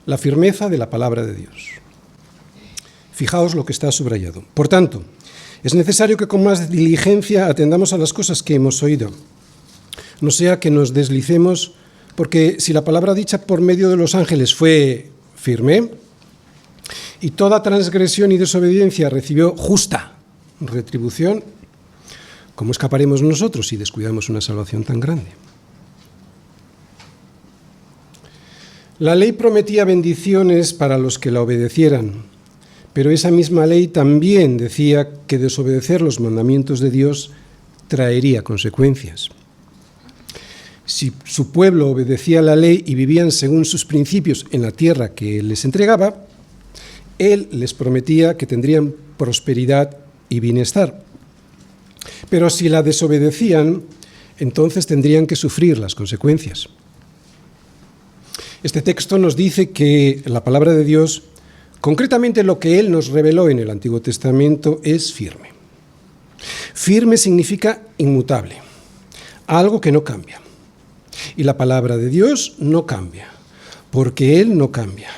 la firmeza de la palabra de Dios. Fijaos lo que está subrayado. Por tanto, es necesario que con más diligencia atendamos a las cosas que hemos oído, no sea que nos deslicemos, porque si la palabra dicha por medio de los ángeles fue firme, y toda transgresión y desobediencia recibió justa retribución, ¿cómo escaparemos nosotros si descuidamos una salvación tan grande? La ley prometía bendiciones para los que la obedecieran, pero esa misma ley también decía que desobedecer los mandamientos de Dios traería consecuencias. Si su pueblo obedecía la ley y vivían según sus principios en la tierra que Él les entregaba, Él les prometía que tendrían prosperidad y bienestar. Pero si la desobedecían, entonces tendrían que sufrir las consecuencias. Este texto nos dice que la palabra de Dios, concretamente lo que Él nos reveló en el Antiguo Testamento, es firme. Firme significa inmutable, algo que no cambia. Y la palabra de Dios no cambia, porque Él no cambia.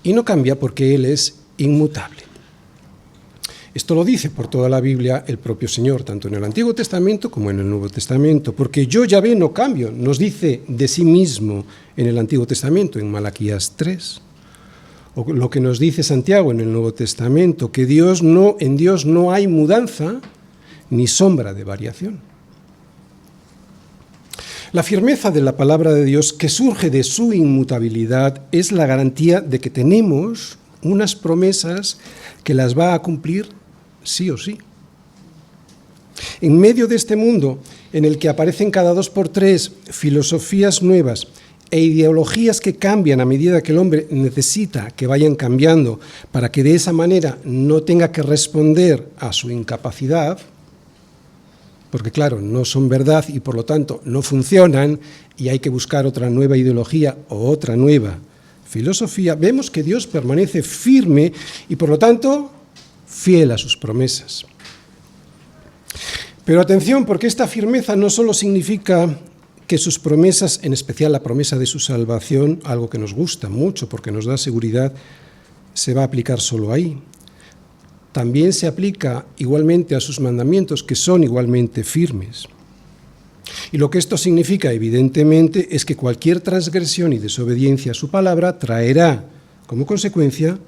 Y no cambia porque Él es inmutable. Esto lo dice por toda la Biblia el propio Señor, tanto en el Antiguo Testamento como en el Nuevo Testamento, porque yo, Yahvé, no cambio, nos dice de sí mismo en el Antiguo Testamento, en Malaquías 3. O lo que nos dice Santiago en el Nuevo Testamento, que en Dios no hay mudanza ni sombra de variación. La firmeza de la palabra de Dios, que surge de su inmutabilidad, es la garantía de que tenemos unas promesas que las va a cumplir sí o sí. En medio de este mundo en el que aparecen cada 2 por 3 filosofías nuevas e ideologías que cambian a medida que el hombre necesita que vayan cambiando para que de esa manera no tenga que responder a su incapacidad, porque claro, no son verdad y por lo tanto no funcionan y hay que buscar otra nueva ideología o otra nueva filosofía, vemos que Dios permanece firme y por lo tanto fiel a sus promesas. Pero atención, porque esta firmeza no solo significa que sus promesas, en especial la promesa de su salvación, algo que nos gusta mucho porque nos da seguridad, se va a aplicar solo ahí. También se aplica igualmente a sus mandamientos, que son igualmente firmes. Y lo que esto significa, evidentemente, es que cualquier transgresión y desobediencia a su palabra traerá, como consecuencia,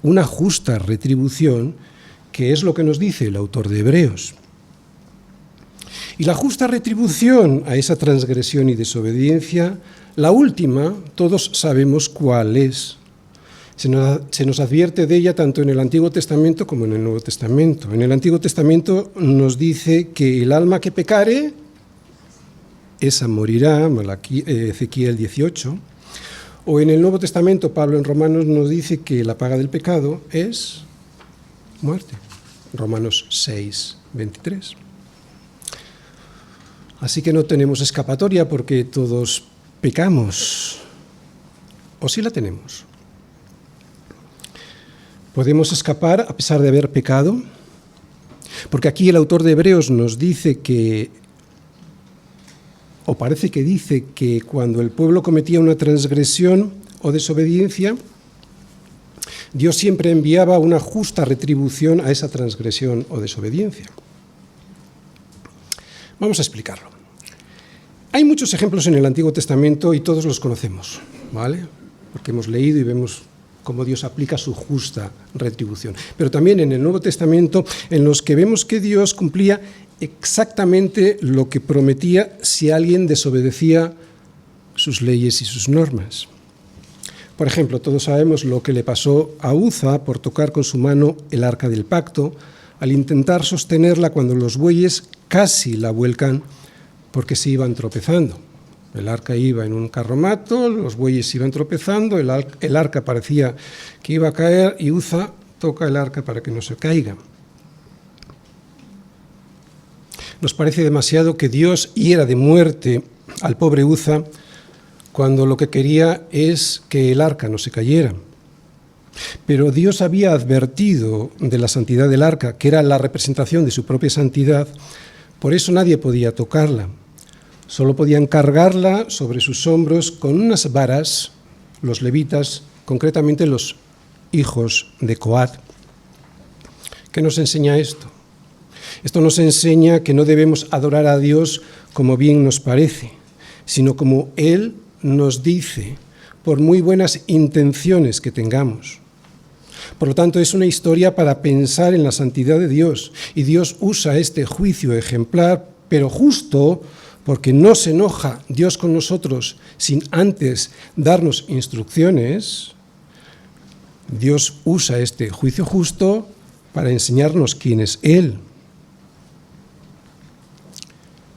una justa retribución, que es lo que nos dice el autor de Hebreos. Y la justa retribución a esa transgresión y desobediencia, la última, todos sabemos cuál es. Se nos advierte de ella tanto en el Antiguo Testamento como en el Nuevo Testamento. En el Antiguo Testamento nos dice que el alma que pecare, esa morirá, Ezequiel 18, o en el Nuevo Testamento, Pablo en Romanos nos dice que la paga del pecado es muerte, Romanos 6, 23. Así que no tenemos escapatoria porque todos pecamos, o sí la tenemos. ¿Podemos escapar a pesar de haber pecado? Porque aquí el autor de Hebreos nos dice que, o parece que dice que cuando el pueblo cometía una transgresión o desobediencia, Dios siempre enviaba una justa retribución a esa transgresión o desobediencia. Vamos a explicarlo. Hay muchos ejemplos en el Antiguo Testamento y todos los conocemos, ¿vale? Porque hemos leído y vemos cómo Dios aplica su justa retribución. Pero también en el Nuevo Testamento, en los que vemos que Dios cumplía exactamente lo que prometía si alguien desobedecía sus leyes y sus normas. Por ejemplo, todos sabemos lo que le pasó a Uza por tocar con su mano el arca del pacto, al intentar sostenerla cuando los bueyes casi la vuelcan porque se iban tropezando. El arca iba en un carromato, los bueyes iban tropezando, el arca parecía que iba a caer y Uza toca el arca para que no se caiga. Nos parece demasiado que Dios hiera de muerte al pobre Uza cuando lo que quería es que el arca no se cayera. Pero Dios había advertido de la santidad del arca, que era la representación de su propia santidad, por eso nadie podía tocarla. Solo podían cargarla sobre sus hombros con unas varas, los levitas, concretamente los hijos de Coat. ¿Qué nos enseña esto? Esto nos enseña que no debemos adorar a Dios como bien nos parece, sino como Él nos dice, por muy buenas intenciones que tengamos. Por lo tanto, es una historia para pensar en la santidad de Dios, y Dios usa este juicio ejemplar, pero justo, porque no se enoja Dios con nosotros sin antes darnos instrucciones. Dios usa este juicio justo para enseñarnos quién es Él.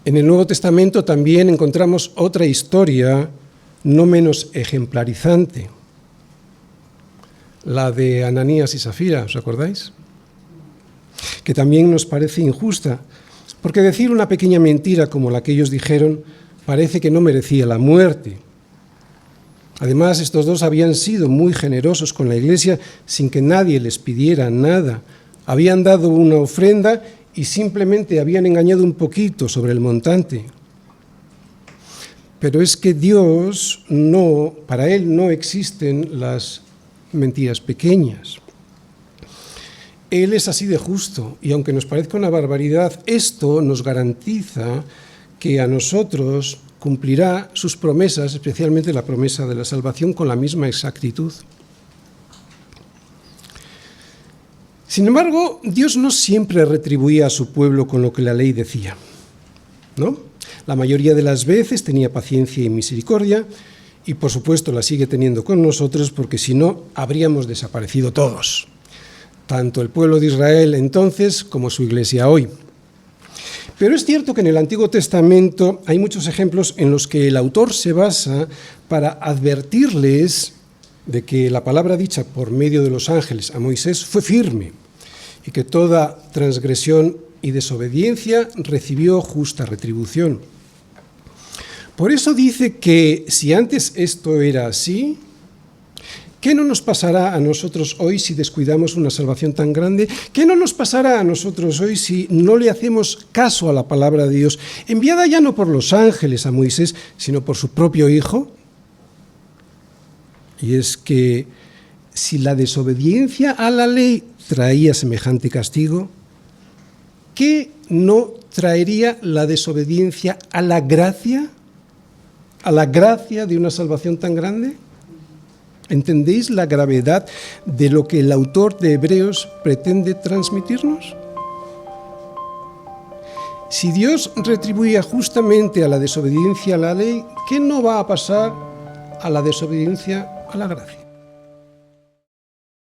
En el Nuevo Testamento también encontramos otra historia no menos ejemplarizante, la de Ananías y Safira, ¿os acordáis? Que también nos parece injusta, porque decir una pequeña mentira como la que ellos dijeron parece que no merecía la muerte. Además, estos dos habían sido muy generosos con la Iglesia sin que nadie les pidiera nada. Habían dado una ofrenda y simplemente habían engañado un poquito sobre el montante. Pero es que Dios para Él no existen las mentiras pequeñas. Él es así de justo, y aunque nos parezca una barbaridad, esto nos garantiza que a nosotros cumplirá sus promesas, especialmente la promesa de la salvación, con la misma exactitud. Sin embargo, Dios no siempre retribuía a su pueblo con lo que la ley decía, ¿no? La mayoría de las veces tenía paciencia y misericordia, y por supuesto la sigue teniendo con nosotros, porque si no, habríamos desaparecido todos, tanto el pueblo de Israel entonces como su iglesia hoy. Pero es cierto que en el Antiguo Testamento hay muchos ejemplos en los que el autor se basa para advertirles de que la palabra dicha por medio de los ángeles a Moisés fue firme y que toda transgresión y desobediencia recibió justa retribución. Por eso dice que si antes esto era así, ¿qué no nos pasará a nosotros hoy si descuidamos una salvación tan grande? ¿Qué no nos pasará a nosotros hoy si no le hacemos caso a la palabra de Dios, enviada ya no por los ángeles a Moisés, sino por su propio Hijo? Y es que si la desobediencia a la ley traía semejante castigo, ¿qué no traería la desobediencia a la gracia? ¿A la gracia de una salvación tan grande? ¿Entendéis la gravedad de lo que el autor de Hebreos pretende transmitirnos? Si Dios retribuía justamente a la desobediencia a la ley, ¿qué no va a pasar a la desobediencia a la gracia?